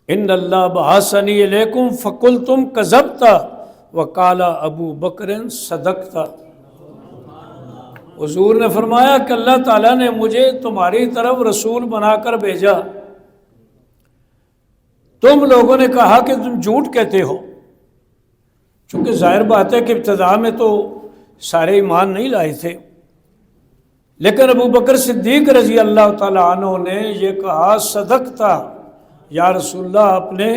ان اللہ بعثنی الیکم فقلتم کذبت وقال ابو بکر صدقت۔ حضور نے فرمایا کہ اللہ تعالیٰ نے مجھے تمہاری طرف رسول بنا کر بھیجا، تم لوگوں نے کہا کہ تم جھوٹ کہتے ہو۔ چونکہ ظاہر بات ہے کہ ابتداء میں تو سارے ایمان نہیں لائے تھے، لیکن ابو بکر صدیق رضی اللہ تعالیٰ عنہ نے یہ کہا صدقتا، یا رسول اللہ آپ نے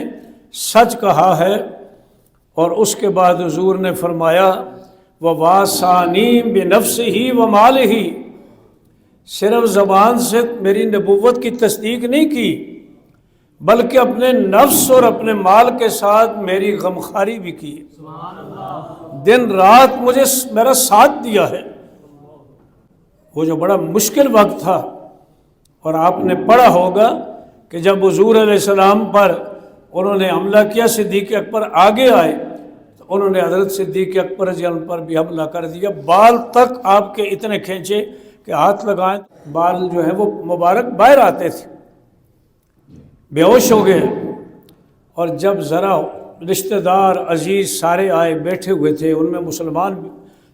سچ کہا ہے۔ اور اس کے بعد حضور نے فرمایا وَوَاسَانِي بِنَفْسِهِ وَمَالِهِ، صرف زبان سے میری نبوت کی تصدیق نہیں کی، بلکہ اپنے نفس اور اپنے مال کے ساتھ میری غمخواری بھی کی، دن رات مجھے میرا ساتھ دیا ہے۔ وہ جو بڑا مشکل وقت تھا، اور آپ نے پڑھا ہوگا کہ جب حضور علیہ السلام پر انہوں نے حملہ کیا، صدیق اکبر آگے آئے تو انہوں نے حضرت صدیق اکبر رضی اللہ عنہ پر بھی حملہ کر دیا، بال تک آپ کے اتنے کھینچے کہ ہاتھ لگائیں بال جو ہے وہ مبارک باہر آتے تھے، بے ہوش ہو گئے۔ اور جب ذرا رشتہ دار عزیز سارے آئے، بیٹھے ہوئے تھے، ان میں مسلمان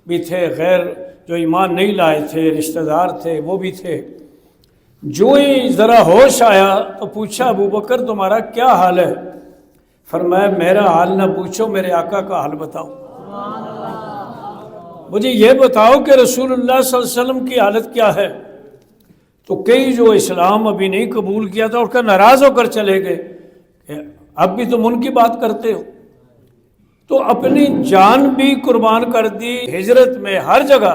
بھی تھے، غیر جو ایمان نہیں لائے تھے رشتہ دار تھے وہ بھی تھے۔ جو ہی ذرا ہوش آیا تو پوچھا ابو بکر تمہارا کیا حال ہے؟ فرمایا میرا حال نہ پوچھو، میرے آقا کا حال بتاؤ، مجھے یہ بتاؤ کہ رسول اللہ صلی اللہ علیہ وسلم کی حالت کیا ہے۔ تو کئی جو اسلام ابھی نہیں قبول کیا تھا، اس کا ناراض ہو کر چلے گئے کہ اب بھی تم ان کی بات کرتے ہو۔ تو اپنی جان بھی قربان کر دی، ہجرت میں ہر جگہ